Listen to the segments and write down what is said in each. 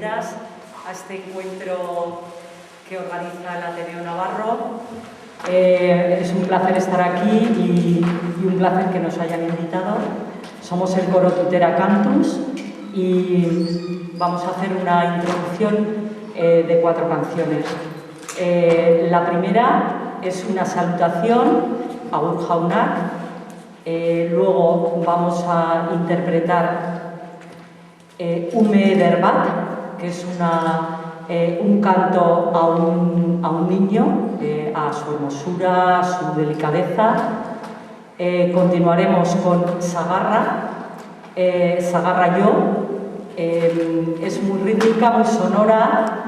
bienvenidas a este encuentro que organiza el Ateneo Navarro. Es un placer estar aquí y un placer que nos hayan invitado. Somos el coro Tutera Cantus y vamos a hacer una introducción de 4 canciones. La primera es una salutación a Agur Jaunak. Luego vamos a interpretar Ume Ederbat, que es un canto a un niño, a su hermosura, a su delicadeza. Continuaremos con Sagarra, Sagarra Yo. Es muy rítmica, muy sonora,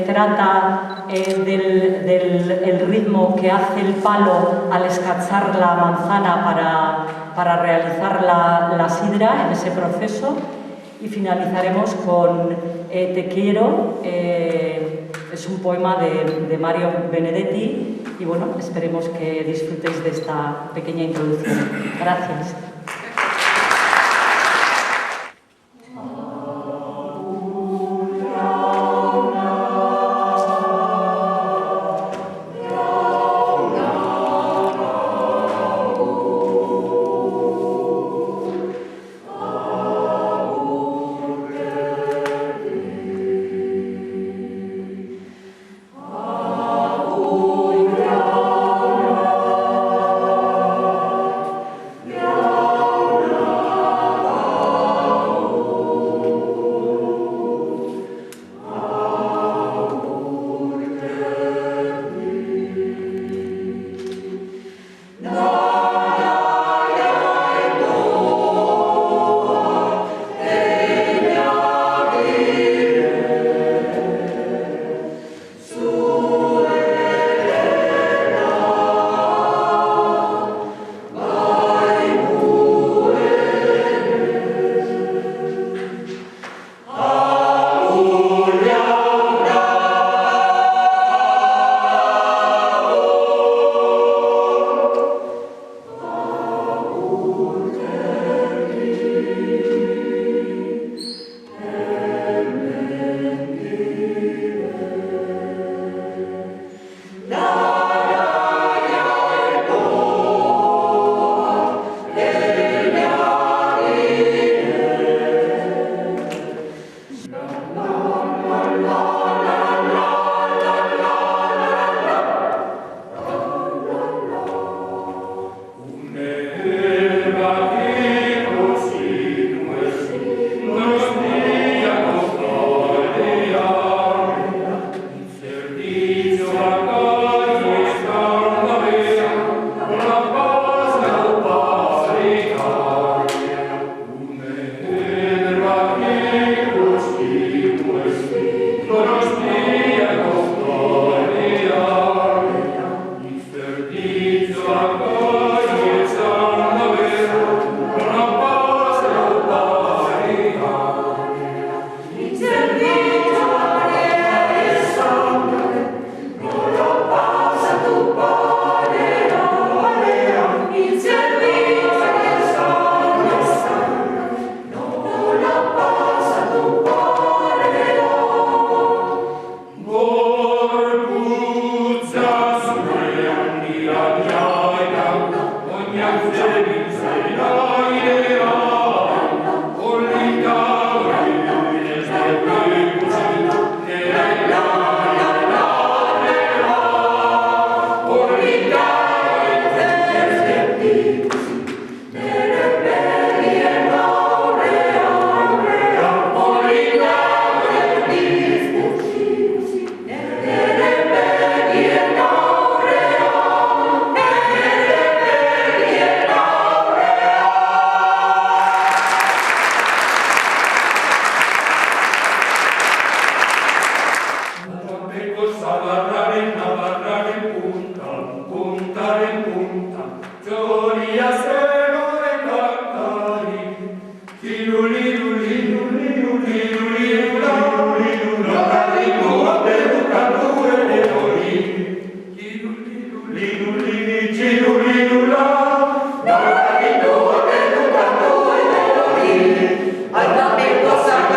trata del ritmo que hace el palo al escachar la manzana para realizar la sidra en ese proceso, y finalizaremos con Te quiero, es un poema de Mario Benedetti, y bueno, esperemos que disfrutéis de esta pequeña introducción. Gracias. Ay, también cosa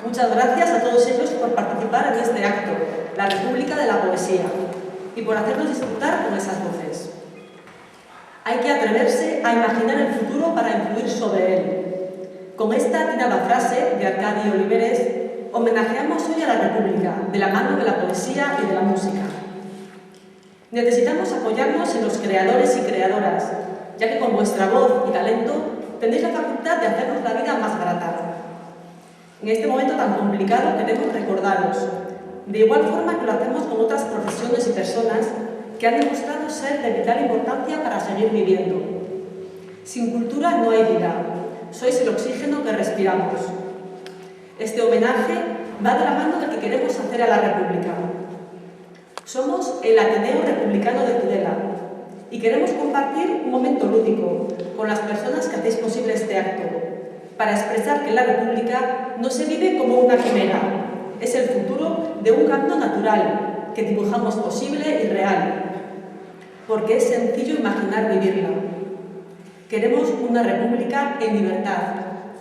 Muchas gracias a todos ellos por participar en este acto, la República de la Poesía, y por hacernos disfrutar con esas voces. Hay que atreverse a imaginar el futuro para influir sobre él. Con esta atinada frase de Arcadio Oliveres, homenajeamos hoy a la República, de la mano de la poesía y de la música. Necesitamos apoyarnos en los creadores y creadoras, ya que con vuestra voz y talento tenéis la facultad de hacernos la vida más barata. En este momento tan complicado queremos recordaros, de igual forma que lo hacemos con otras profesiones y personas que han demostrado ser de vital importancia para seguir viviendo. Sin cultura no hay vida, sois el oxígeno que respiramos. Este homenaje va de la mano del que queremos hacer a la República. Somos el Ateneo Republicano de Tudela y queremos compartir un momento lúdico con las personas que hacéis posible este acto, para expresar que la República no se vive como una quimera, es el futuro de un camino natural que dibujamos posible y real, porque es sencillo imaginar vivirla. Queremos una República en libertad,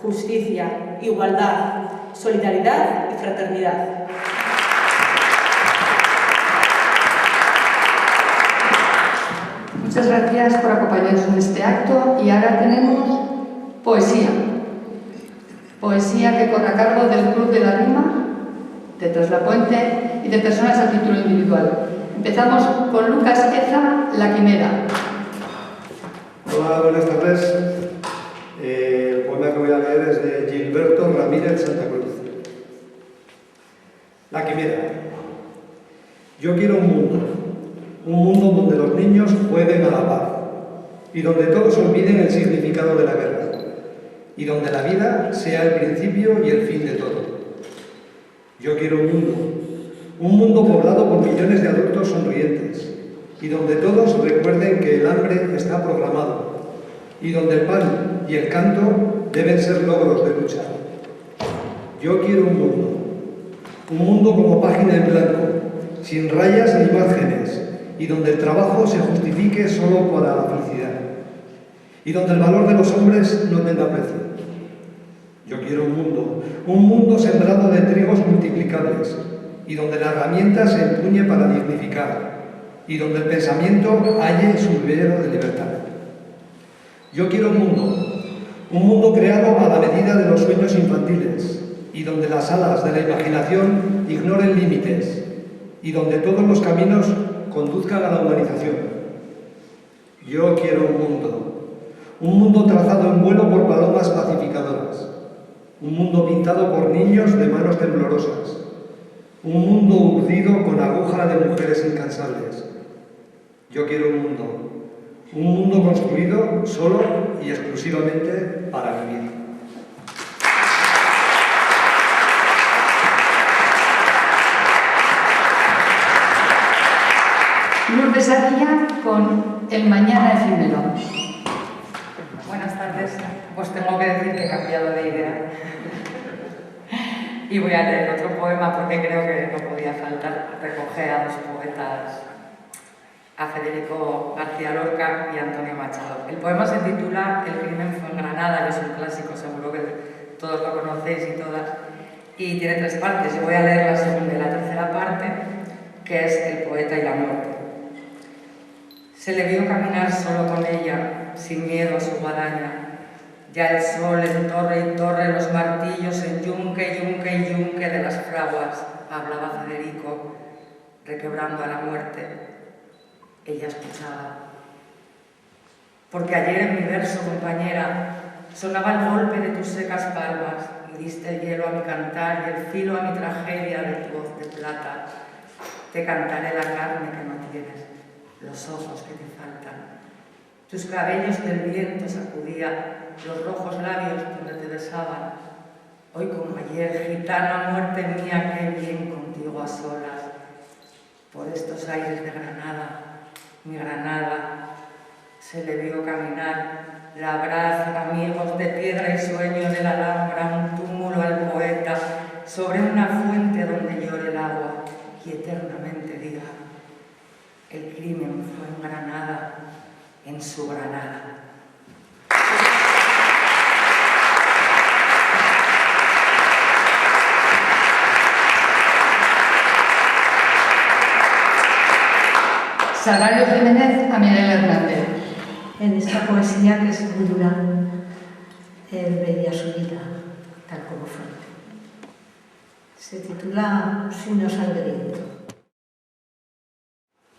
justicia, igualdad, solidaridad y fraternidad. Muchas Muchas gracias por acompañarnos en este acto y ahora tenemos poesía. Poesía que corre a cargo del Club de la Rima, de Traslapuente y de personas a título individual. Empezamos con Lucas Eza, La Quimera. Hola, buenas tardes. El poema que voy a leer es de Gilberto Ramírez Santa Cruz. La Quimera. Yo quiero un mundo donde los niños jueguen a la paz y donde todos olviden el significado de la guerra y donde la vida sea el principio y el fin de todo. Yo quiero un mundo poblado por millones de adultos sonrientes y donde todos recuerden que el hambre está programado y donde el pan y el canto deben ser logros de lucha. Yo quiero un mundo como página en blanco, sin rayas ni márgenes, y donde el trabajo se justifique solo para la felicidad, y donde el valor de los hombres no tenga precio. Yo quiero un mundo sembrado de trigos multiplicables, y donde la herramienta se empuñe para dignificar, y donde el pensamiento halle su vivero de libertad. Yo quiero un mundo creado a la medida de los sueños infantiles, y donde las alas de la imaginación ignoren límites, y donde todos los caminos conduzcan a la humanización. Yo quiero un mundo trazado en vuelo por palomas pacificadoras, un mundo pintado por niños de manos temblorosas, un mundo urdido con aguja de mujeres incansables. Yo quiero un mundo construido solo y exclusivamente para vivir. Lourdes Aguilla con El mañana efímero. Buenas tardes. Pues tengo que decir que he cambiado de idea. Y voy a leer otro poema porque creo que no podía faltar. Recoge a dos poetas, a Federico García Lorca y Antonio Machado. El poema se titula El crimen fue en Granada, y es un clásico, seguro que todos lo conocéis y todas. Y tiene tres partes. Yo voy a leer la segunda y la tercera parte, que es El poeta y la muerte. Se le vio caminar solo con ella, sin miedo a su guadaña. Ya el sol en torre y torre, los martillos en yunque, yunque y yunque de las fraguas, hablaba Federico, requebrando a la muerte. Ella escuchaba. Porque ayer en mi verso, compañera, sonaba el golpe de tus secas palmas y diste el hielo a mi cantar y el filo a mi tragedia de tu voz de plata. Te cantaré la carne que no tienes, los ojos que te faltan. Tus cabellos del viento sacudía, los rojos labios donde te besaban. Hoy como ayer, gitana muerte mía, qué bien contigo a solas. Por estos aires de Granada, mi Granada, se le vio caminar, labrar amigos de piedra y sueño de la Alhambra, un túmulo al poeta, sobre una fuente donde llore el agua y eternamente diga: el crimen fue en Granada, en su Granada. Sagrario Jiménez, a Miguel Hernández. En esta poesía que es muy dura, él veía su vida tal como fue. Se titula Signo sangriento.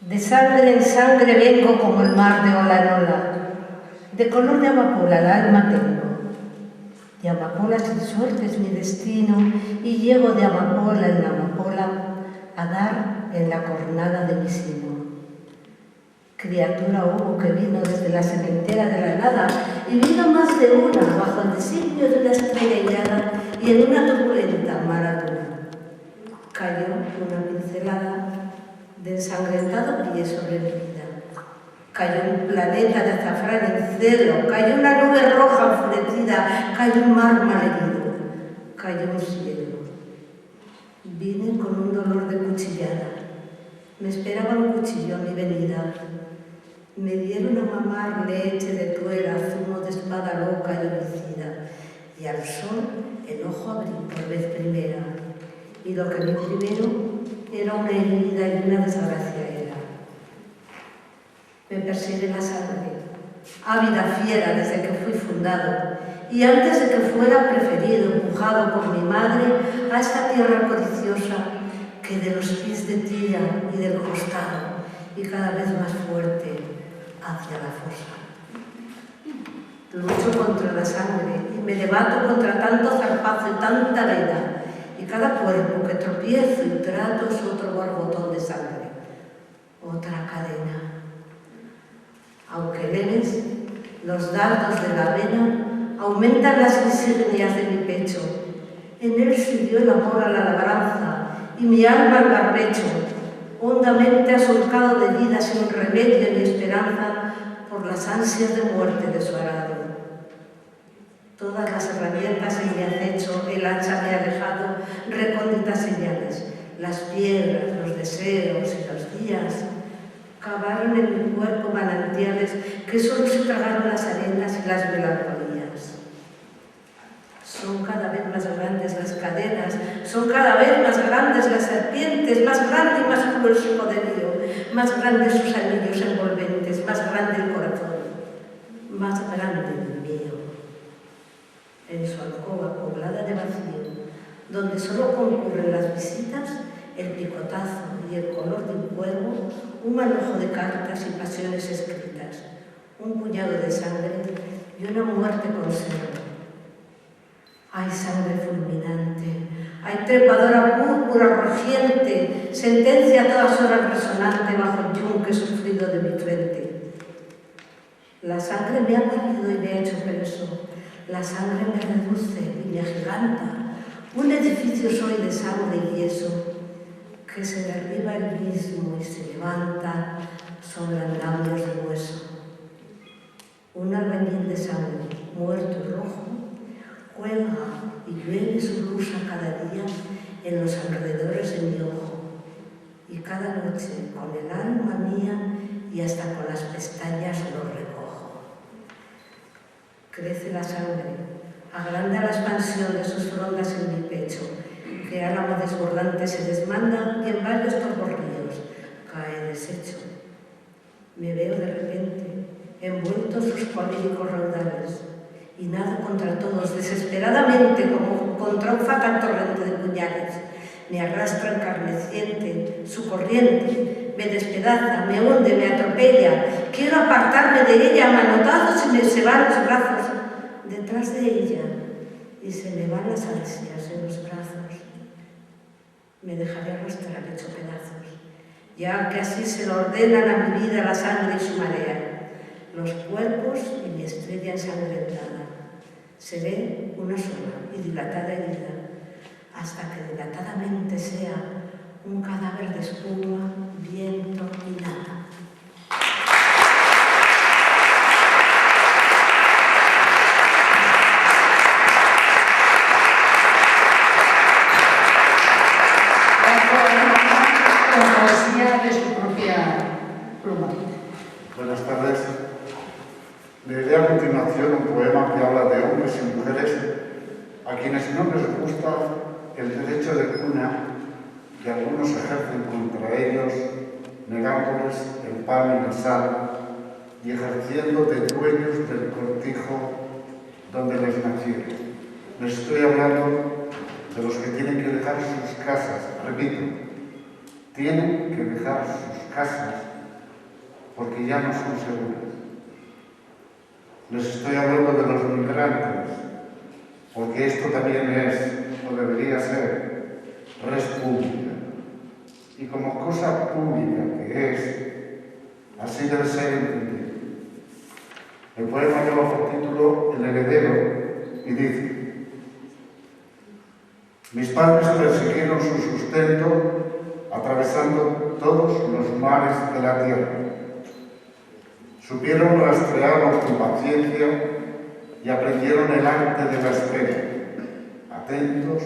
De sangre en sangre vengo como el mar de ola en ola. De color de amapola el alma tengo. De amapola sin suerte es mi destino y llego de amapola en amapola a dar en la cornada de mi sino. Criatura hubo que vino desde la cementera de la nada y vino más de una bajo el designio de una estrella helada y en una turbulenta maratona. Cayó una pincelada de ensangrentado pie sobre mi vida. Cayó un planeta de azafrán en celo, cayó una nube roja enfurecida, cayó un mar malherido, cayó un cielo. Vine con un dolor de cuchillada. Me esperaba un cuchillo a mi venida. Me dieron a mamar leche de tuera, zumo de espada loca y homicida, y al sol el ojo abrí por vez primera, y lo que vi primero era una herida y una desgracia era. Me persigue la sangre, ávida fiera desde que fui fundado, y antes de que fuera preferido, empujado por mi madre a esta tierra codiciosa que de los pies de tira y del costado, y cada vez más fuerte hacia la fosa. Lucho contra la sangre y me debato contra tanto zarpazo y tanta vena, y cada cuerpo que tropiezo y trato es otro borbotón de sangre, otra cadena. Aunque leves, los dardos de la vena aumentan las insignias de mi pecho. En él siguió el amor a la labranza y mi alma al barbecho, hondamente asolcado de vida sin remedio ni esperanza por las ansias de muerte de su arado. Todas las herramientas en mi acecho, el hacha me ha dejado recónditas señales. Las piedras, los deseos y los días cavaron en mi cuerpo manantiales que solo se tragaron las arenas y las melancolías. Son cada vez más grandes las cadenas, son cada vez más grandes las serpientes, más grande y más cruel su poderío, más grandes sus anillos envolventes, más grande el corazón, más grande el mío. En su alcoba poblada de vacío, donde solo concurren las visitas, el picotazo y el color de un cuervo, un manojo de cartas y pasiones escritas, un puñado de sangre y una muerte con cerro. Hay sangre fulminante, hay trepadora púrpura rugiente, sentencia a todas horas resonante bajo el yunque sufrido de mi frente. La sangre me ha parido y me ha hecho preso, la sangre me reduce y me agiganta, un edificio soy de sangre y yeso, que se derriba el mismo y se levanta sobre andamios de hueso. Un albañil de sangre, muerto y rojo, cuelga y llueve su luz a cada día en los alrededores de mi ojo, y cada noche con el alma mía y hasta con las pestañas lo recojo. Crece la sangre, agranda la expansión de sus frondas en mi pecho, que álamo desbordante se desmanda y en varios torborríos cae deshecho. Me veo de repente envuelto en sus coléricos raudales y nado contra todos desesperadamente como contra un fatal torrente de puñales. Me arrastra encarneciente su corriente, me despedaza, me hunde, me atropella. Quiero apartarme de ella a manotazos y me se van los brazos detrás de ella y se me van las ansias en los brazos. Me dejaré arrastrar hecho pedazos, ya que así se lo ordenan a mi vida la sangre y su marea, los cuerpos y mi estrella ensangrentada. Seré una sola y dilatada herida, hasta que dilatadamente sea un cadáver de espuma, viento y nada. De su propia pluma. Buenas tardes. Leeré a continuación un poema que habla de hombres y mujeres a quienes no les gusta el derecho de cuna que algunos ejercen contra ellos, negándoles el pan y la sal y ejerciendo de dueños del cortijo donde les nacieron. Les estoy hablando de los que tienen que dejar sus casas, repito, tienen que dejar sus casas porque ya no son seguras. Les estoy hablando de los migrantes, porque esto también es, o debería ser, res pública. Y como cosa pública que es, así debe ser entendido. El poema lleva por título El heredero y dice: mis padres persiguieron su sustento atravesando todos los mares de la tierra. Supieron rastrearlos con paciencia y aprendieron el arte de la espera, atentos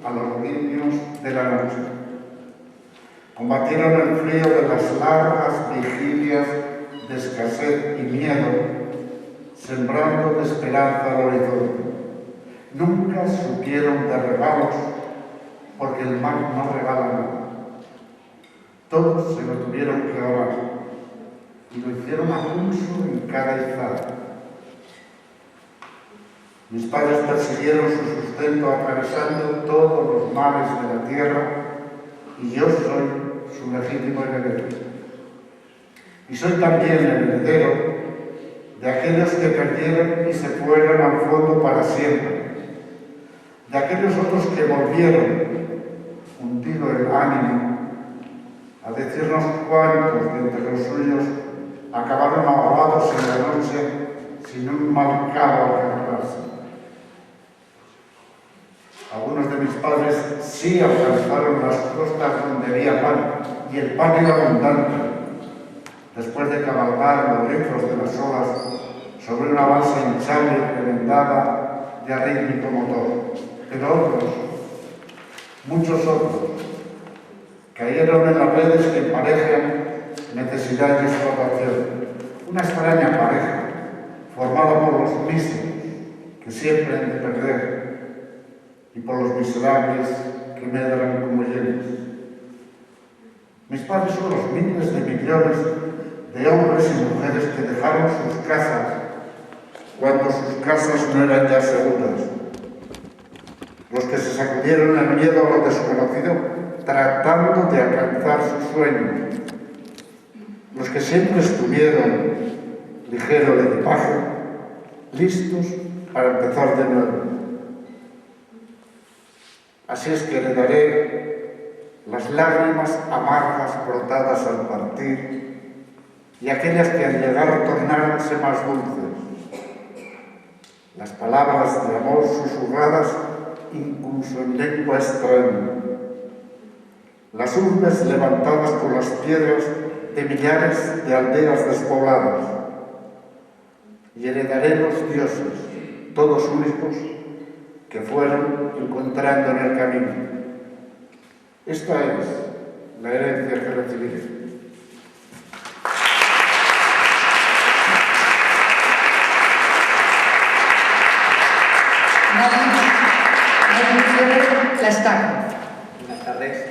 a los niños de la noche. Combatieron el frío de las largas vigilias de escasez y miedo, sembrando de esperanza al horizonte. Nunca supieron de regalos, porque el mar no regala nada. Todos se lo tuvieron que ahorrar. y lo hicieron a pulso en cada izada. Mis padres persiguieron su sustento atravesando todos los mares de la tierra y yo soy su legítimo heredero. Y soy también el heredero de aquellos que perdieron y se fueron al fondo para siempre, de aquellos otros que volvieron, hundido el ánimo, a decirnos cuántos de entre los suyos acabaron ahogados en la noche sin un mal cabo al que agarrarse. Algunos de mis padres sí alcanzaron las costas donde había pan, y el pan era abundante, después de cabalgar los ricos de las olas sobre una balsa hinchable y remendada de arrítmico motor. Pero otros, muchos otros, cayeron en las redes que emparejan necesidad y explotación. Una extraña pareja, formada por los mismos que siempre han de perder y por los miserables que medran como llenos. Mis padres son los miles de millones de hombres y mujeres que dejaron sus casas cuando sus casas no eran ya seguras. Los que se sacudieron el miedo a lo desconocido tratando de alcanzar sus sueños. Los que siempre estuvieron ligero de equipaje, listos para empezar de nuevo. Así es que heredaré las lágrimas amargas brotadas al partir y aquellas que al llegar tornáronse más dulces. Las palabras de amor susurradas incluso en lengua extraña. Las urbes levantadas por las piedras de millares de aldeas despobladas. Y heredaré los dioses, todos únicos, que fueron encontrando en el camino. Esta es la herencia que recibiré. La estaca. Buenas tardes.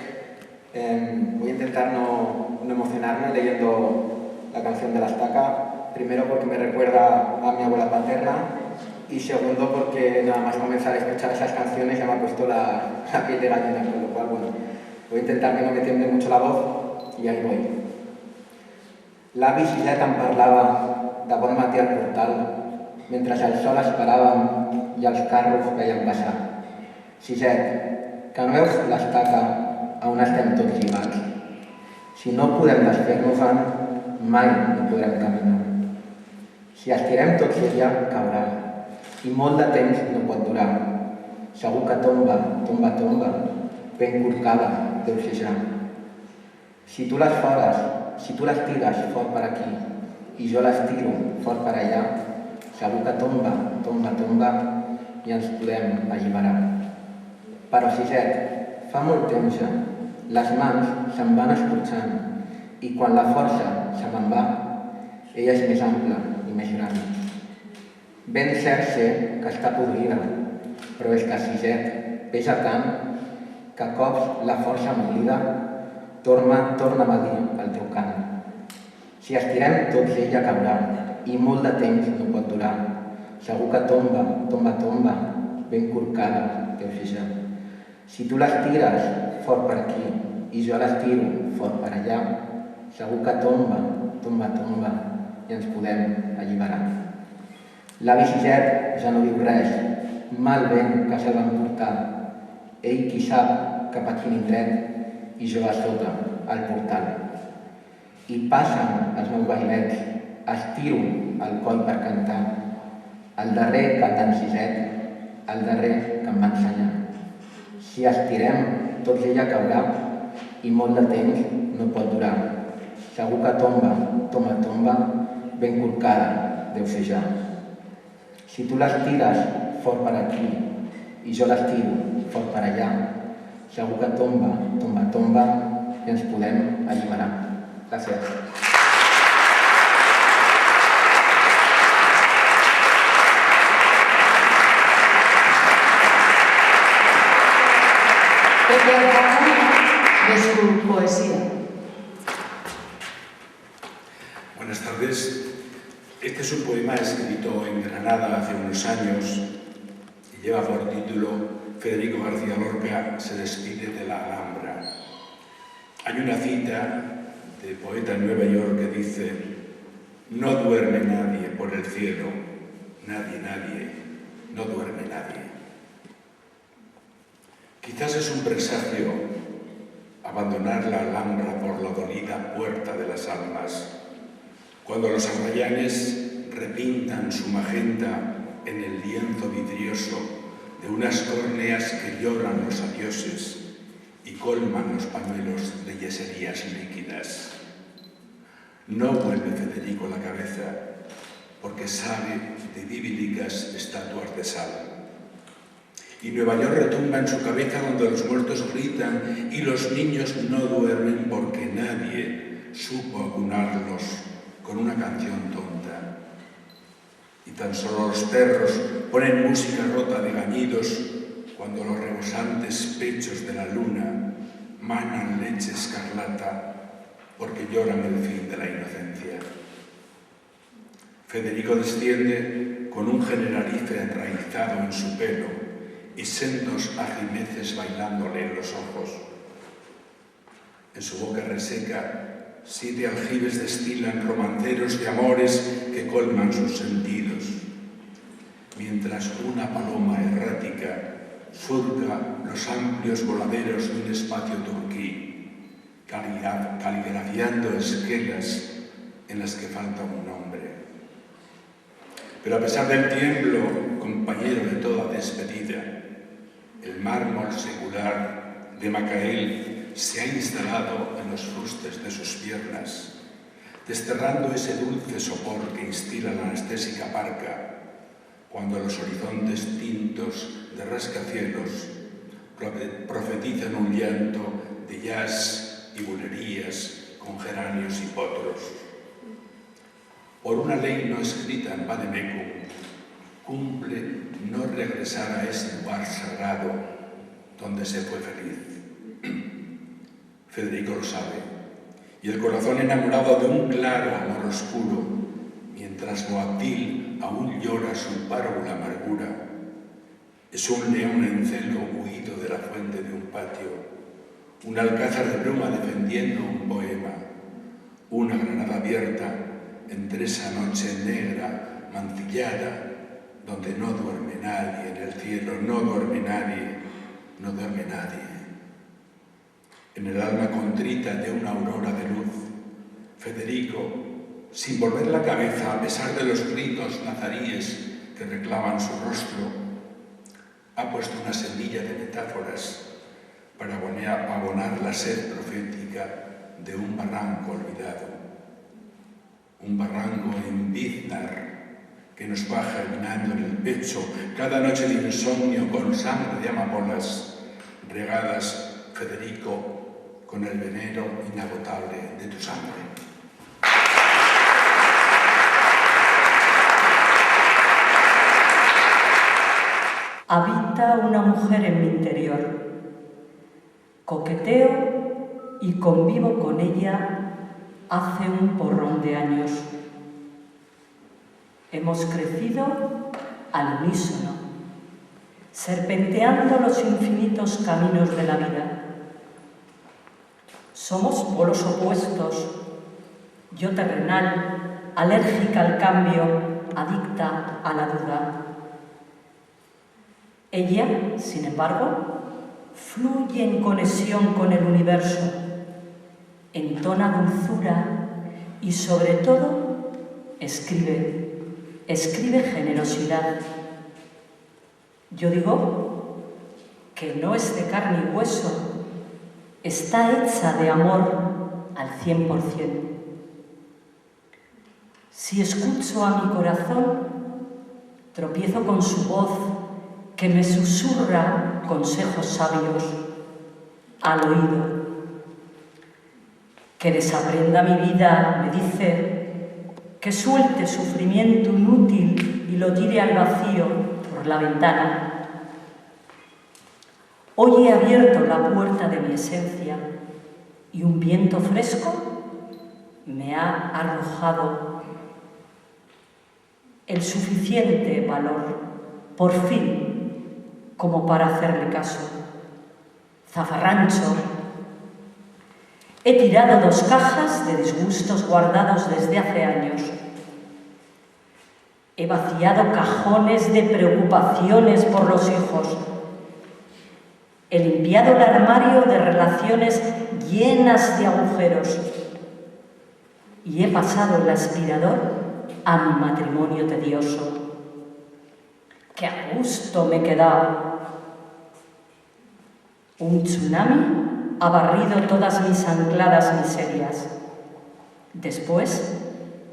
Voy a intentar no emocionarme leyendo la canción de la estaca. Primero porque me recuerda a mi abuela paterna y segundo porque nada más comenzar a escuchar esas canciones ya me ha puesto la piel de gallina, con lo cual, bueno, voy a intentar que no me tiemble mucho la voz i ahí voy. L'avi Siset em parlava de bon matí al portal mentre el sol esperàvem i els carros veiem passar. Siset, que no veus l'estaca on estem tots lligats? Si no podem desfer-nos-en, mai no podrem caminar. Si estirem tots ella, caurà, i molt de temps no pot durar. Segur que tomba, tomba, tomba, ben corcada, deu ser ja. Si tu les fores, si tu les tires fort per aquí i jo les tiro fort per allà, segur que tomba, tomba, tomba i ens podem alliberar. Però Siset, fa molt temps ja, les mans se'n van escorxant i quan la força se me'n va, ella és més ampla i més gran. Ben cert sé que està podrida, però és que Siset pesa tant que a cops la força m'oblida, torna'm a dir el teu cant. Si estirem tots ella caurà i molt de temps no pot durar. Segur que tomba, tomba, tomba, ben corcada, deu ser ja. Si tu les tires fort per aquí i jo les tiro fort per allà, segur que tomba, tomba, tomba i ens podem alliberar. L'avi Siset ja no diu res, mal vent que se'l van portar. Ell qui sap cap a quin indret i jo a sota, al portal. I passen els meus bailets, estiro el coll per cantar. El darrer cantant Siset, el darrer que em va ensenyar. Si estirem, tots ella caurà i molt de temps no pot durar. Segur que tomba, tomba, tomba, ben corcada, deu ser ja. Si tu les tires fort per aquí i jo les tiro fort per allà, segur que tomba, tomba, tomba i ens podem alliberar. Gràcies. Pepe Alcázar, de su poesía. Buenas tardes. tardes. Este es un poema escrito en Granada hace unos años y lleva por título Federico García Lorca se despide de la Alhambra. Hay una cita de poeta en Nueva York que dice: no duerme nadie por el cielo, nadie, no duerme nadie. Quizás es un presagio abandonar la Alhambra por la dolida puerta de las almas, cuando los arrayanes repintan su magenta en el lienzo vidrioso de unas córneas que lloran los adioses y colman los pañuelos de yeserías líquidas. No vuelve Federico la cabeza, porque sabe de bíblicas estatuas de sal. Y Nueva York retumba en su cabeza donde los muertos gritan y los niños no duermen porque nadie supo acunarlos con una canción tonta. Y tan solo los perros ponen música rota de gañidos cuando los rebosantes pechos de la luna manan leche escarlata porque lloran el fin de la inocencia. Federico desciende con un generalife enraizado en su pelo y sendos ajimeces bailándole en los ojos. En su boca reseca, 7 aljibes destilan romanceros de amores que colman sus sentidos, mientras una paloma errática surca los amplios voladeros de un espacio turquí, caligrafiando esquelas en las que falta un nombre. Pero a pesar del tiemblo, compañero de toda despedida, el mármol secular de Macael se ha instalado en los fustes de sus piernas, desterrando ese dulce sopor que instila la anestésica parca, cuando los horizontes tintos de rascacielos profetizan un llanto de jazz y bulerías con geranios y potros. Por una ley no escrita en Vademecum, cumple no regresar a ese lugar sagrado donde se fue feliz. Federico lo sabe, y el corazón enamorado de un claro amor oscuro, mientras Boabdil aún llora su párvula amargura, es un león en celo huido de la fuente de un patio, un alcázar de bruma defendiendo un poema, una granada abierta entre esa noche negra, mancillada, donde no duerme nadie en el cielo, no duerme nadie, no duerme nadie. En el alma contrita de una aurora de luz, Federico, sin volver la cabeza a pesar de los gritos nazaríes que reclaman su rostro, ha puesto una semilla de metáforas para abonar la sed profética de un barranco olvidado. Un barranco en Biznar que nos va germinando en el pecho cada noche de insomnio con sangre de amapolas regadas, Federico, con el veneno inagotable de tu sangre. Habita una mujer en mi interior. Coqueteo y convivo con ella hace un porrón de años. Hemos crecido al unísono, serpenteando los infinitos caminos de la vida. Somos polos opuestos, yo terrenal, alérgica al cambio, adicta a la duda. Ella, sin embargo, fluye en conexión con el universo, entona dulzura y, sobre todo, escribe generosidad. Yo digo que no es de carne y hueso, está hecha de amor al 100%. Si escucho a mi corazón, tropiezo con su voz que me susurra consejos sabios al oído. Que desaprenda mi vida, me dice, que suelte sufrimiento inútil y lo tire al vacío por la ventana. Hoy he abierto la puerta de mi esencia y un viento fresco me ha arrojado el suficiente valor, por fin, como para hacerle caso. Zafarrancho. He tirado 2 cajas de disgustos guardados desde hace años. He vaciado cajones de preocupaciones por los hijos. He limpiado el armario de relaciones llenas de agujeros. Y he pasado el aspirador a mi matrimonio tedioso. ¡Qué a gusto me he quedado! Un tsunami ha barrido todas mis ancladas miserias. Después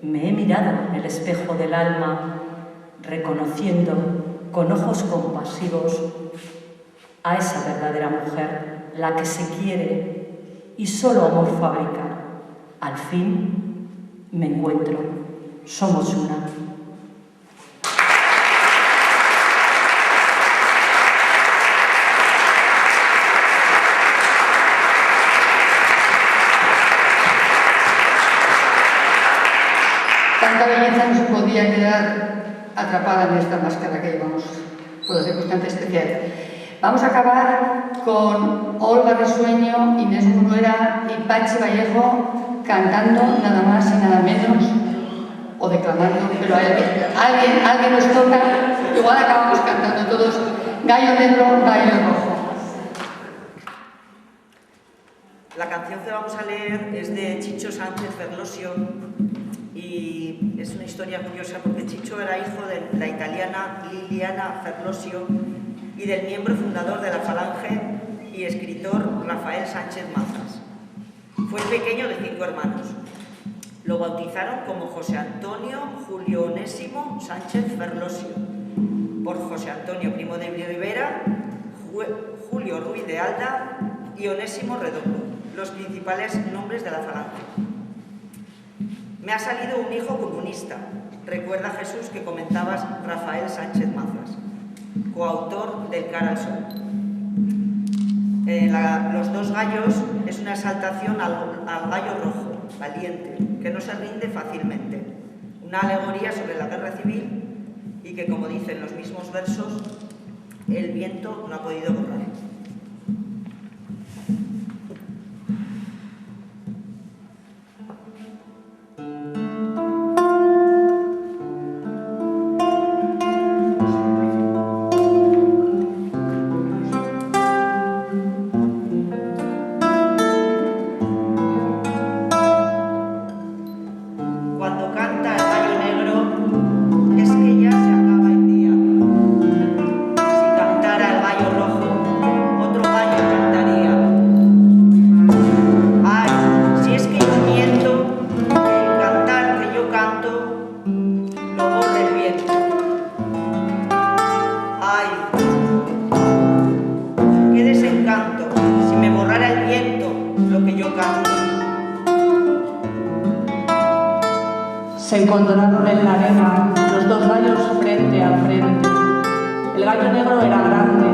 me he mirado en el espejo del alma, reconociendo con ojos compasivos a esa verdadera mujer, la que se quiere y solo amor fabrica. Al fin me encuentro, somos una. Tanta belleza no se podía quedar atrapada en esta máscara que llevamos por la circunstancia especial. Vamos a acabar con Olga Risueño, Inés Munuera y Pachi Vallejo cantando nada más y nada menos, o declamando, pero alguien nos toca, igual acabamos cantando todos, Gallo Negro, Gallo Rojo. La canción que vamos a leer es de Chicho Sánchez Ferlosio y es una historia curiosa porque Chicho era hijo de la italiana Liliana Ferlosio y del miembro fundador de la Falange y escritor Rafael Sánchez Mazas. Fue el pequeño de 5 hermanos. Lo bautizaron como José Antonio Julio Onésimo Sánchez Ferlosio, por José Antonio Primo de Rivera, Julio Ruiz de Alda y Onésimo Redondo, los principales nombres de la Falange. Me ha salido un hijo comunista, recuerda Jesús que comentabas Rafael Sánchez Mazas, coautor del Cara al Sol. Los 2 gallos es una exaltación al gallo rojo, valiente, que no se rinde fácilmente, una alegoría sobre la guerra civil y que, como dicen los mismos versos, el viento no ha podido borrar. Se encontraron en la arena los 2 gallos frente a frente. El gallo negro era grande,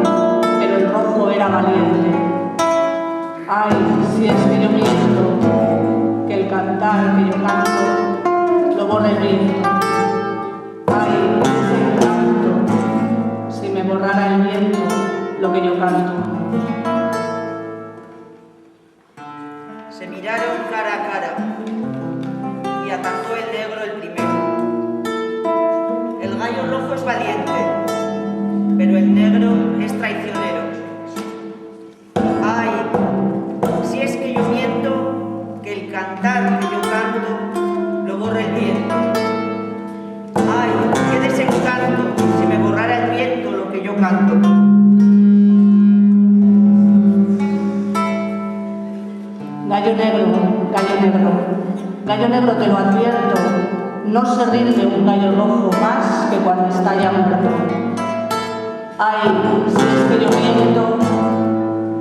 pero el rojo era valiente. Ay, si es que yo miento, que el cantar que yo canto lo borra el viento. Ay, si canto, si me borrara el viento lo que yo canto. Se miraron cara a cara y atacó el negro el primero. El gallo rojo es valiente, pero el negro es traicionero. Ay, si es que yo miento, que el cantar que yo canto lo borra el viento. Ay, qué desencanto si me borrara el viento lo que yo canto. Gallo negro, gallo negro, gallo negro te lo advierto, no se rinde un gallo rojo más que cuando está ya muerto. Ay, si es que yo miento,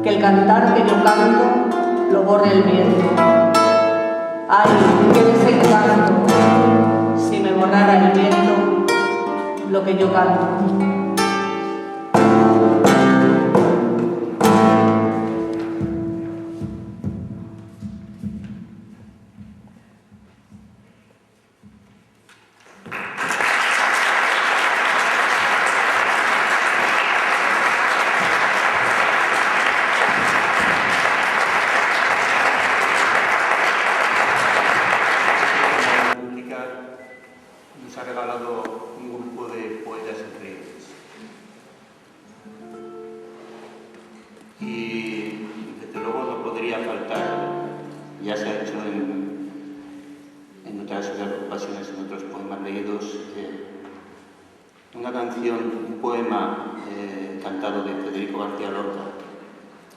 que el cantar que yo canto lo borre el viento. Ay, qué desencanto, si me borrara el viento lo que yo canto. podría faltar, ya se ha hecho en otras ocasiones, en otros poemas leídos, una canción, un poema cantado de Federico García Lorca,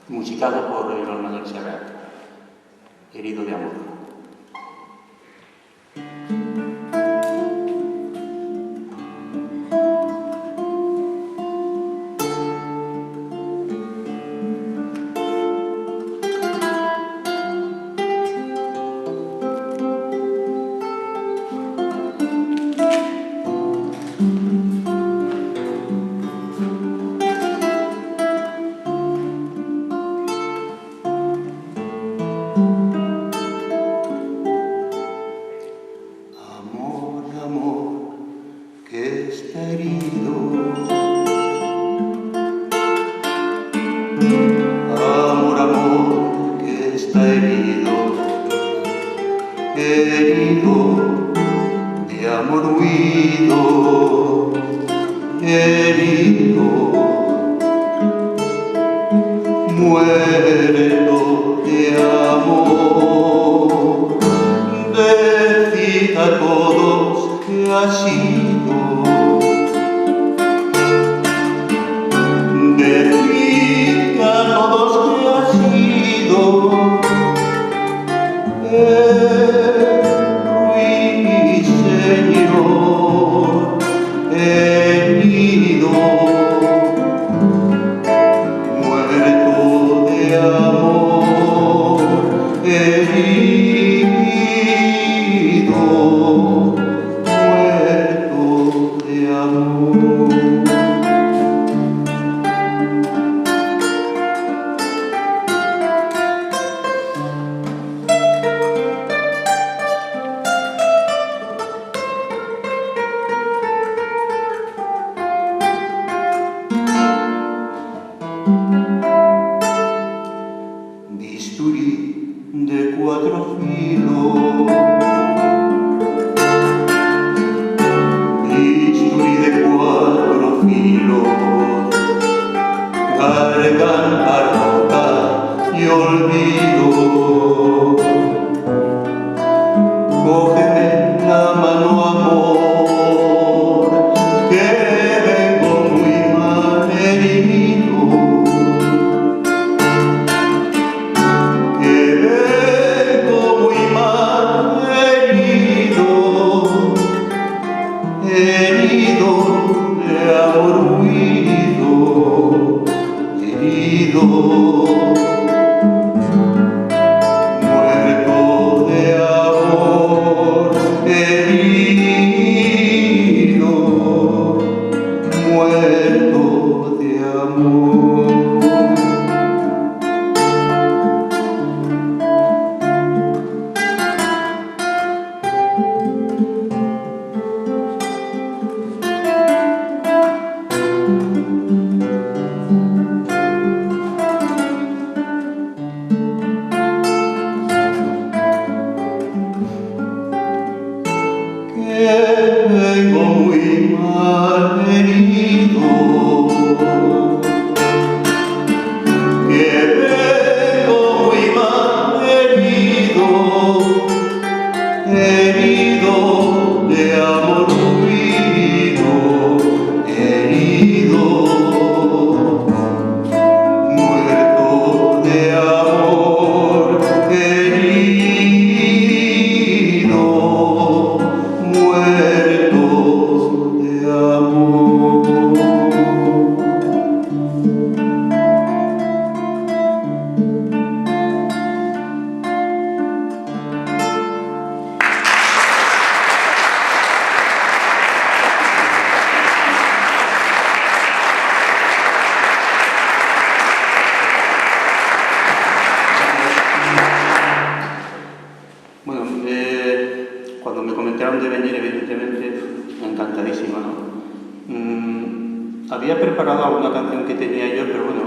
musicado por Lord Manuel Serrat, Herido de amor. Había preparado alguna canción que tenía yo, pero bueno,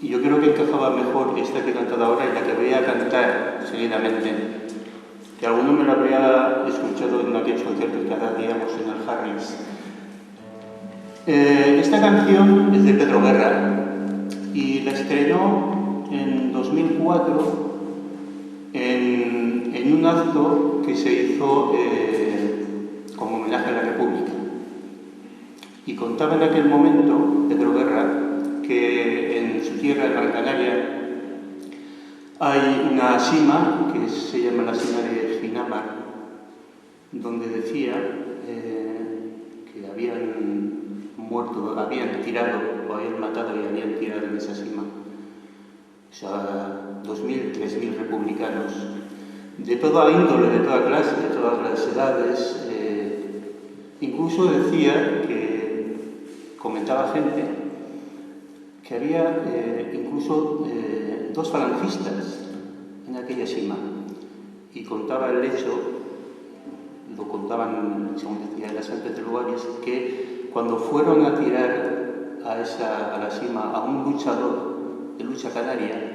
yo creo que encajaba mejor esta que he cantado ahora y la que voy a cantar seguidamente, que alguno me lo habría escuchado en aquellos conciertos que hacíamos en el Harris. Esta canción es de Pedro Guerra y la estrenó en 2004 en un acto que se hizo como homenaje a la República. Y contaba en aquel momento Pedro Guerra que en su tierra, en Gran Canaria, hay una sima que se llama la sima de Ginamar, donde decía que habían muerto, habían tirado o habían matado y habían tirado en esa sima, o sea, 2.000, 3.000 republicanos de toda índole, de toda clase, de todas las edades. Incluso decía que comentaba gente que había incluso 2 falangistas en aquella sima, y contaba el hecho, lo contaban, según decía las fuentes de lugares, que cuando fueron a tirar a la sima a un luchador de lucha canaria,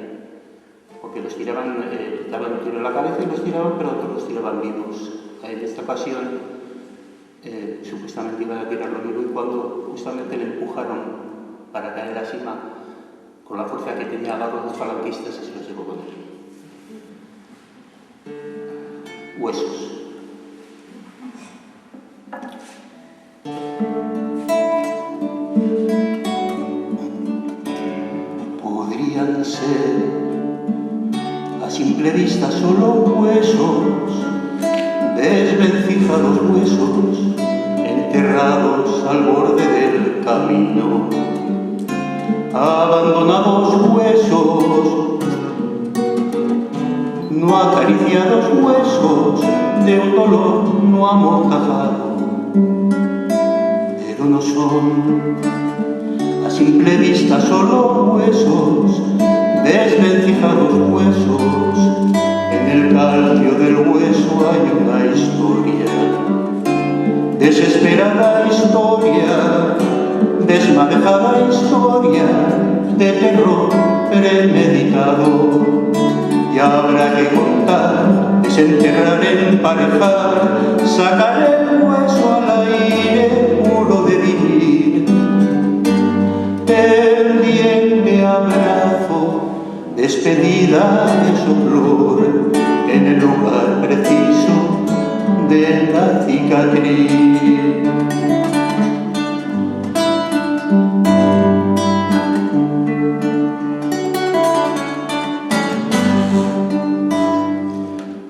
porque los tiraban, daban un tiro en la cabeza y los tiraban, pero otros los tiraban vivos. En esta ocasión supuestamente iban a tirarlo vivo, y cuando justamente le empujaron para caer a la cima, con la fuerza que tenía, agarró 2 falangistas y se los llevó con él. Huesos. Podrían ser a simple vista solo huesos, desvencijados huesos, enterrados al borde del camino, abandonados huesos, no acariciados huesos de un dolor no amortajado, pero no son a simple vista solo huesos, desvencijados huesos. En el calcio del hueso hay una historia, desesperada historia, desmadejada historia de terror premeditado. Y habrá que contar, desenterrar, emparejar, sacar el hueso al aire puro de vivir. Pendiente abrazo, despedida de su flor, en el lugar preciso de la cicatriz.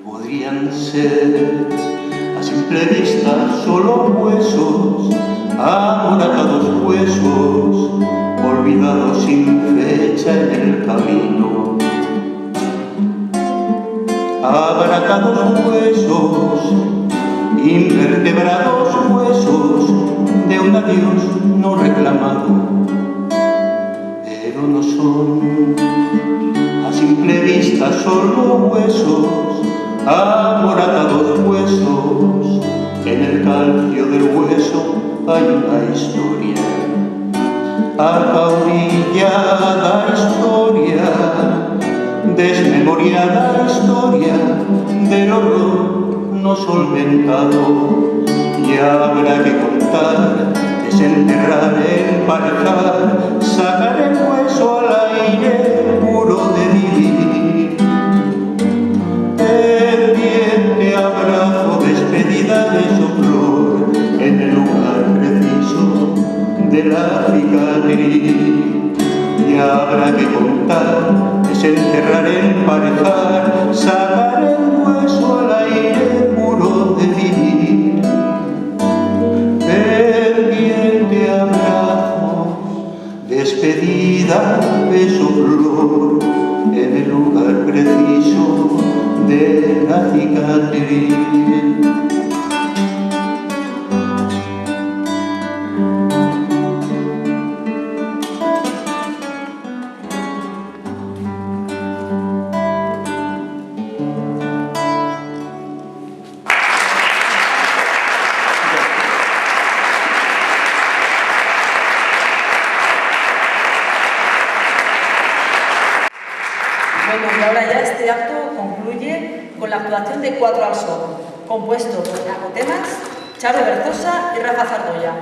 Podrían ser a simple vista solo huesos, amoratados huesos, olvidados sin fecha en el camino, abaratados huesos, invertebrados huesos de un adiós no reclamado, pero no son a simple vista solo huesos, amoratados huesos. En el calcio del hueso hay una historia, acaudillada historia, desmemoriada historia del horror no solventado. Y habrá que contar, desenterrar, emparejar, sacar el hueso al aire puro de vivir. Pendiente abrazo, despedida de su flor, en el lugar preciso de la cicatriz. Y habrá que contar, desenterrar, emparejar, sacar el hueso al aire puro de vivir. Pendiente abrazo, despedida de su flor, en el lugar preciso de la cicatriz. Bueno, y ahora ya este acto concluye con la actuación de Cuatro al Sol, compuesto por Iago Temas, Charo Berzosa y Rafa Zardoya.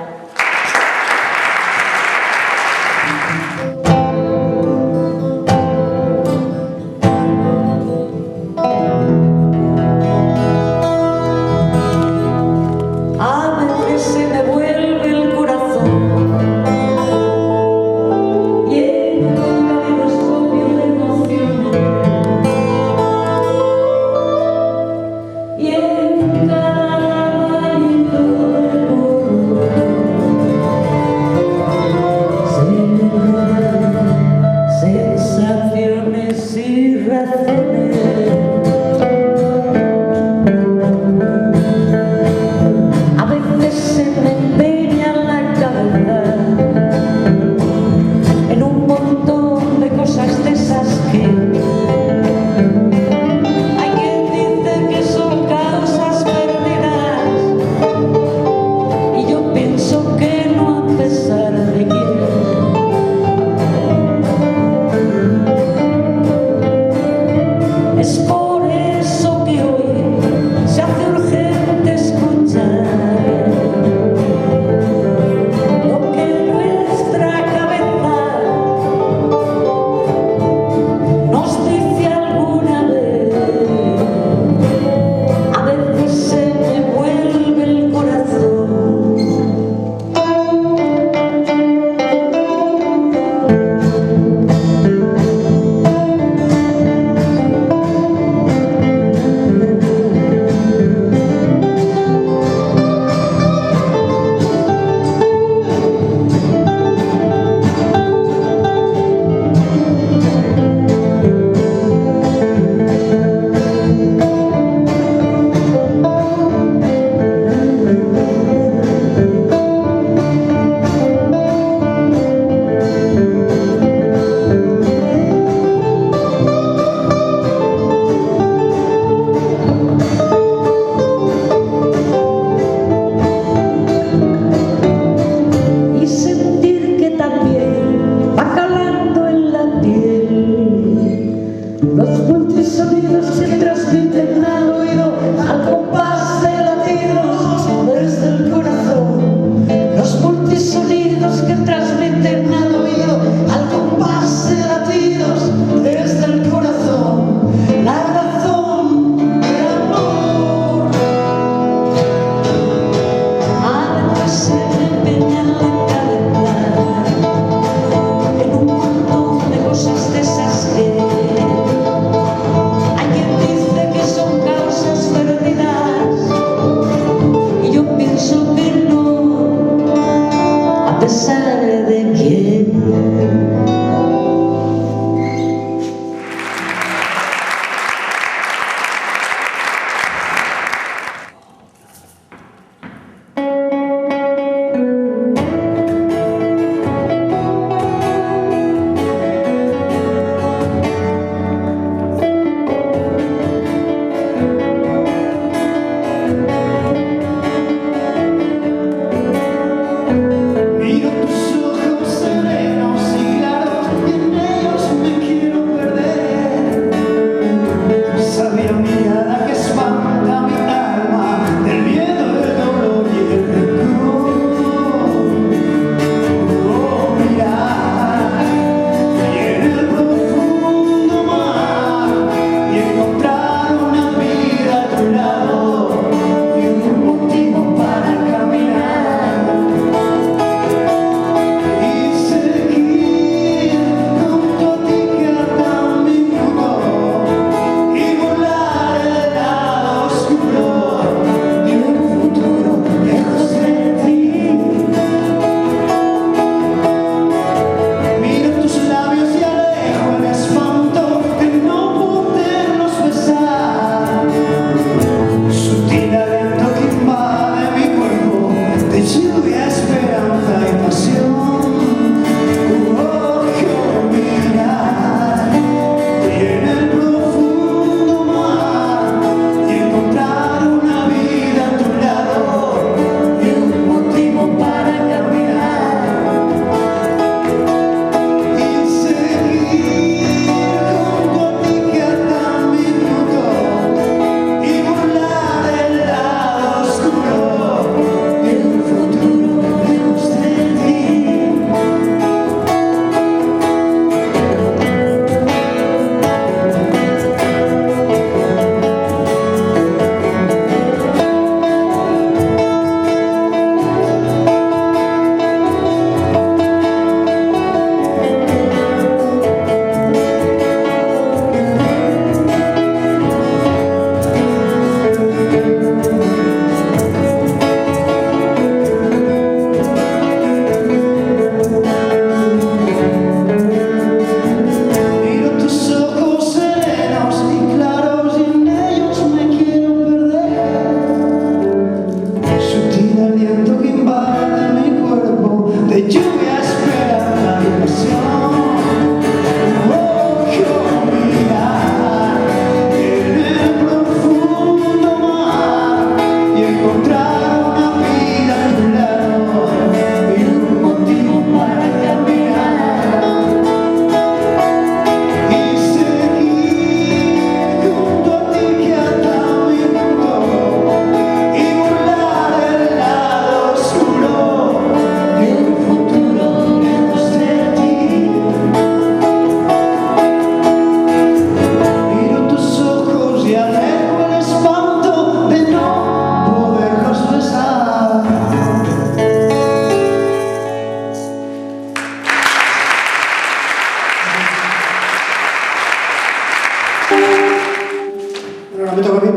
pesar de quién.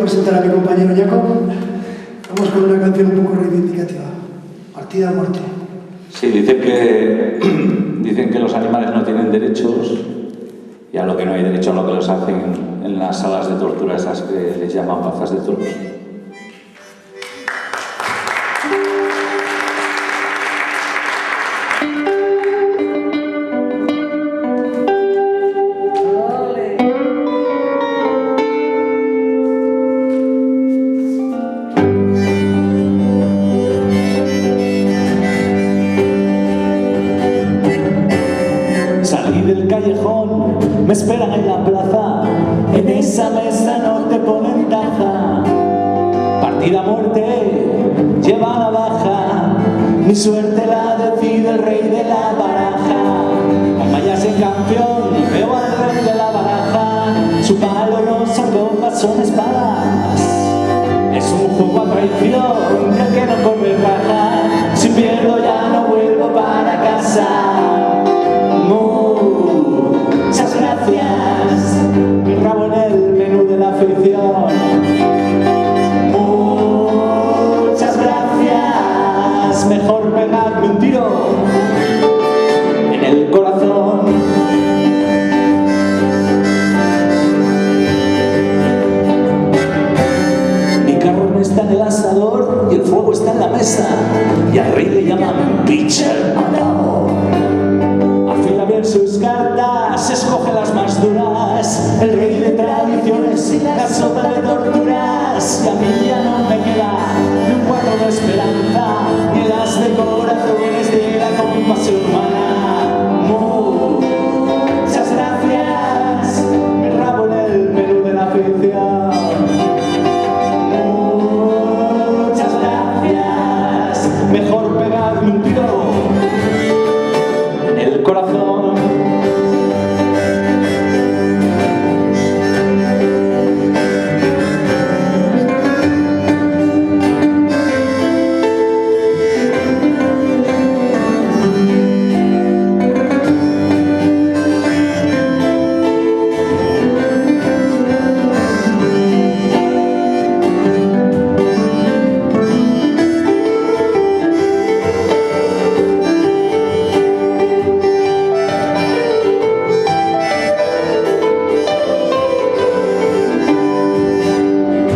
presentar a mi compañero Jacob. Vamos con una canción un poco reivindicativa. Partida a muerte. Sí, dicen que los animales no tienen derechos y a lo que no hay derecho a lo que los hacen en las salas de tortura, esas que les llaman plazas de toros. Me esperan en la plaza, en esa mesa no te ponen taja. Partida a muerte, lleva navaja, mi suerte la decide el rey de la baraja. Al mayas en campeón, veo al rey de la baraja, su palo no son copas, son espadas. Es un juego a traición, del que no corre raja, si pierdo ya no vuelvo para casa. Muchas gracias, mi rabo en el menú de la aflicción. Muchas gracias, mejor pegarme un tiro Michel Amador. Afila bien sus cartas, escoge las más duras, el rey de tradiciones y la sota de torturas. Y a mí ya no me queda ni un cuadro de esperanza, ni las decoraciones de la compasión humana. Muchas gracias, me rabo en el menú de la ficción. Muchas gracias, mejor pegarme un tiro en el corazón.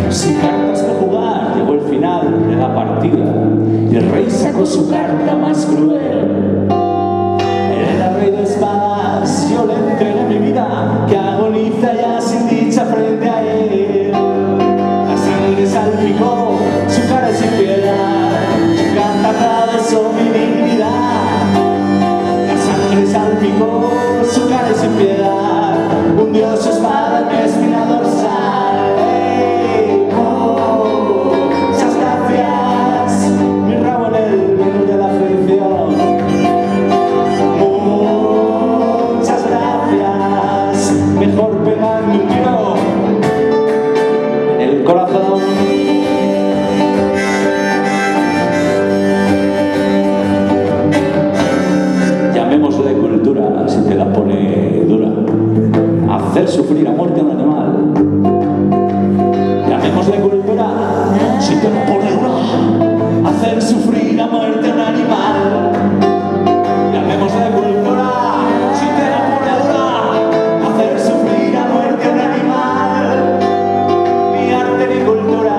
Sin cartas que jugar, llegó el final de la partida y el rey sacó su carta más cruel. Era rey de espadas, yo le entregué mi vida, que agoniza ya sin dicha frente a él. La sangre salpicó su cara sin piedad, su carta atravesó mi dignidad. La sangre salpicó su cara sin piedad, hundió su espada en mi espina dorsal. Muchas gracias, mi rabo en el menú de la aflicción. Muchas gracias, mejor pegarme un tiro en el corazón. Llamémosle cultura si te la pone dura. Hacer sufrir a muerte a un animal. Llamémosle cultura si te la pone dura. Hacer sufrir a muerte a un animal. Llamémosle cultura si te la pone dura. Hacer sufrir a muerte a un animal. Ni arte ni cultura,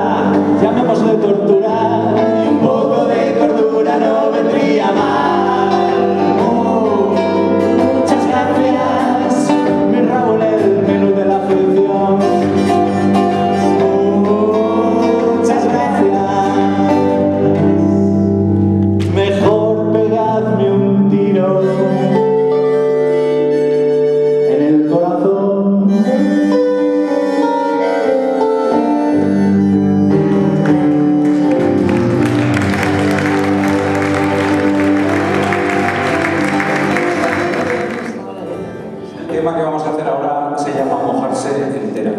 llamémosle tortura. Y un poco de cordura no vendría mal. Muchas gracias, mi rabo en el menú de la aflicción. Muchas gracias, mejor pegadme un tiro en el corazón. El tema que vamos a hacer ahora se llama Mojarse entera.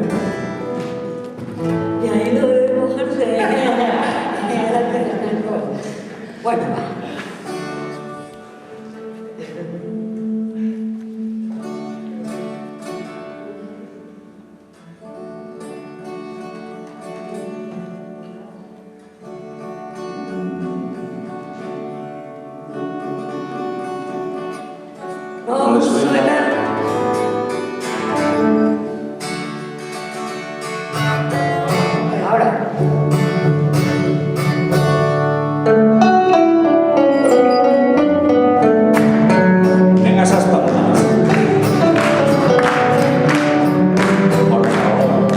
Y ahí lo de mojarse. Bueno. ¿No les suena? Ahora. Venga esas palmas. Por favor.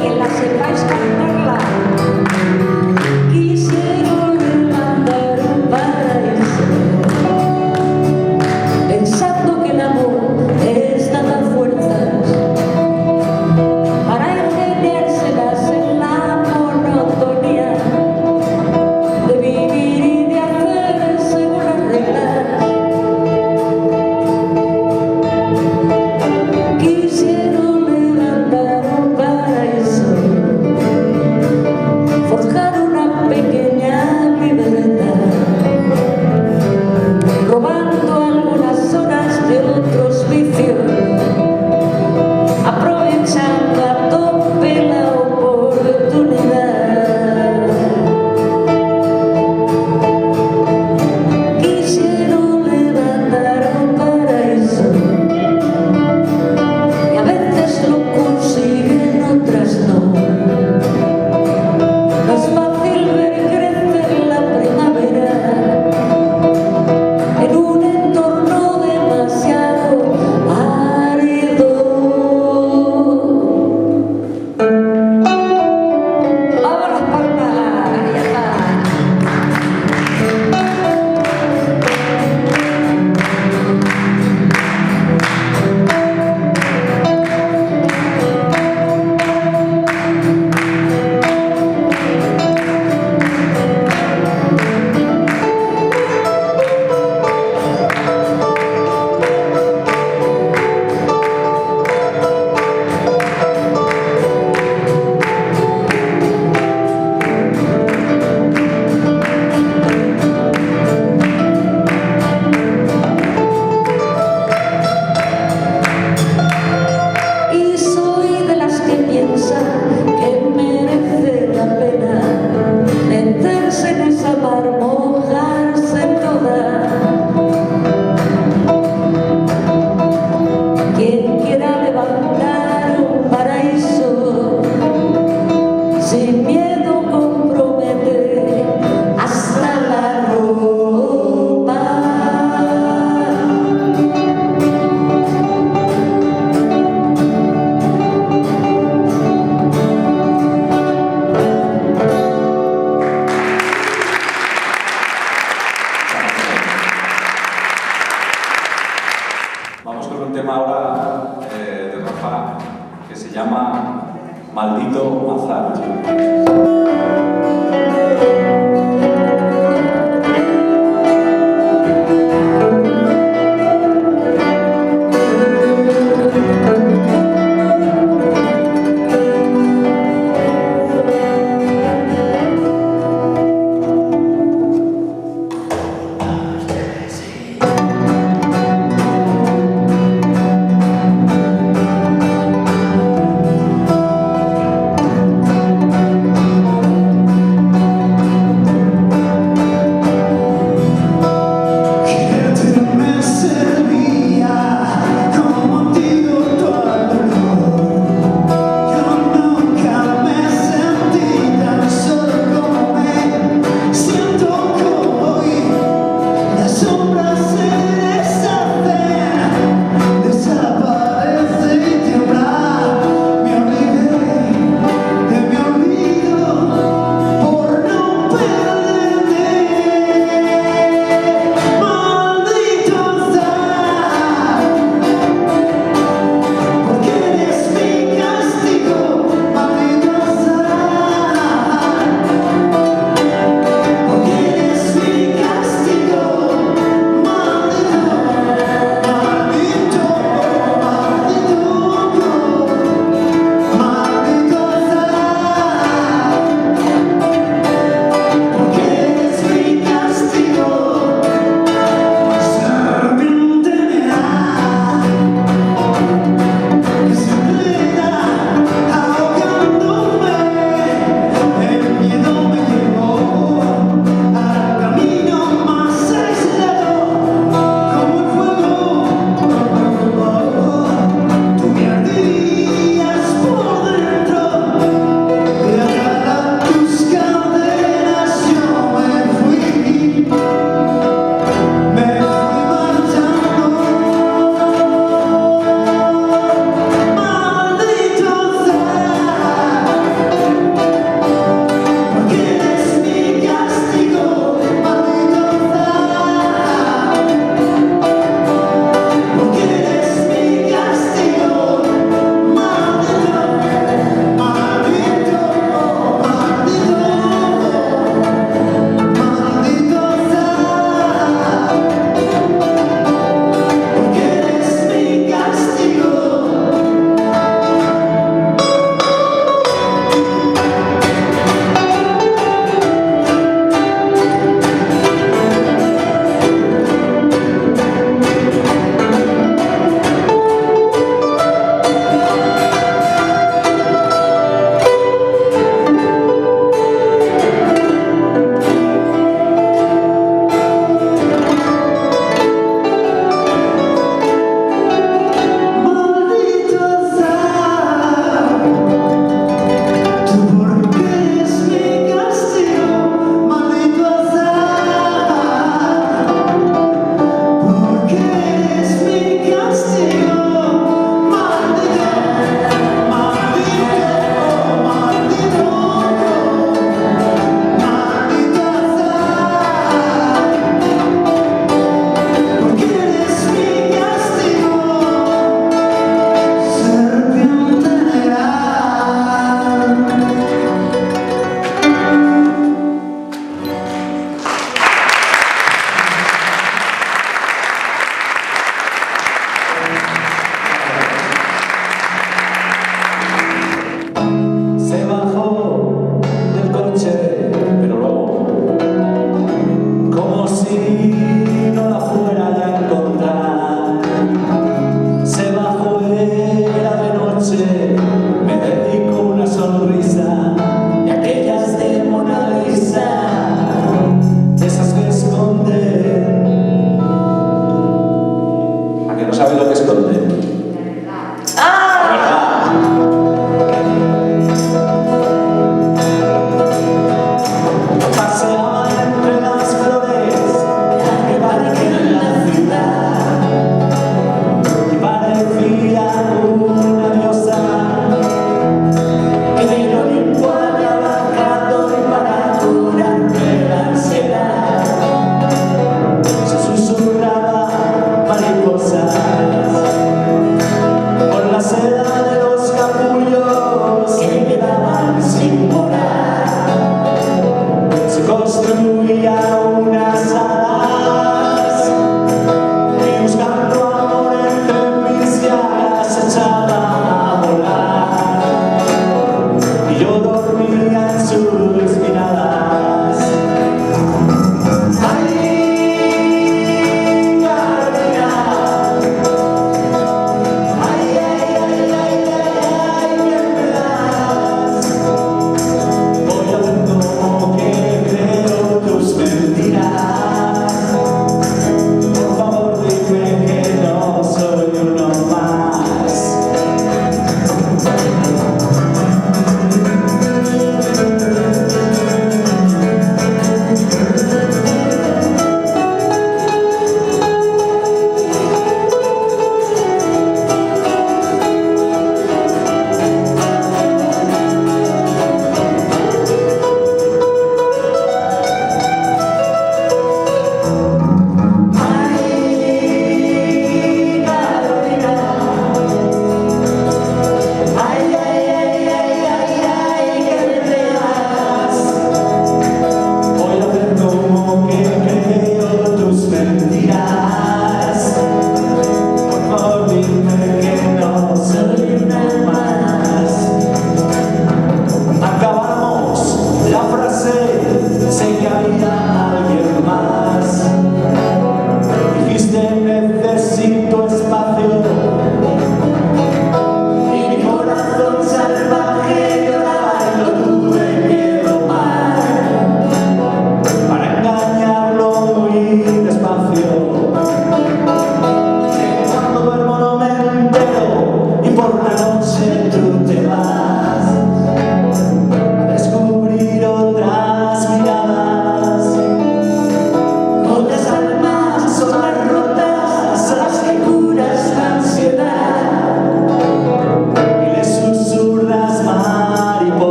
Que la sepáis cantarla. Alfonso Azar.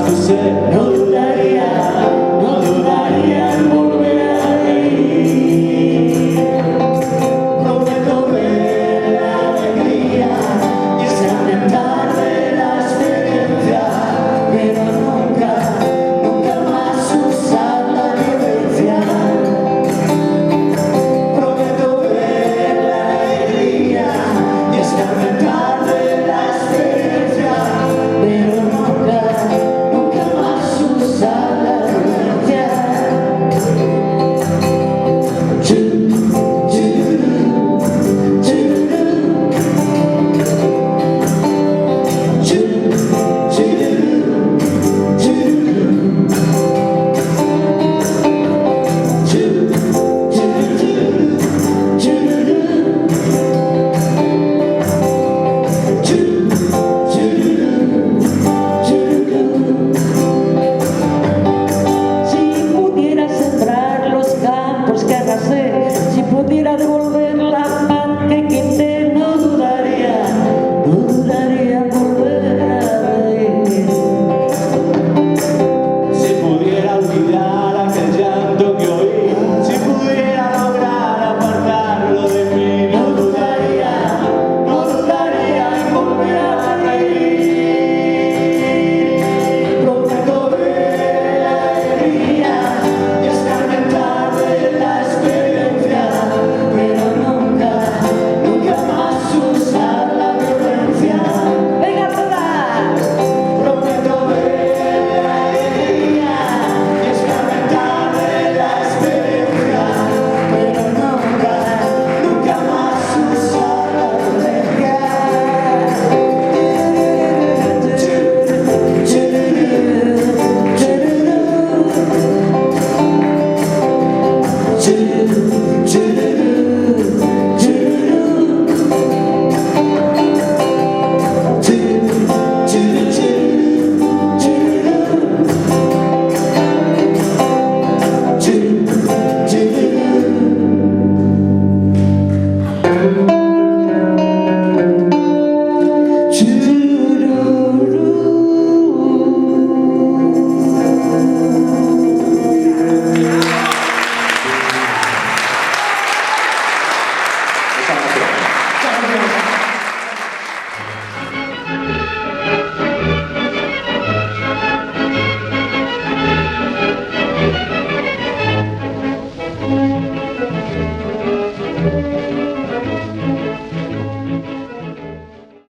tu seno.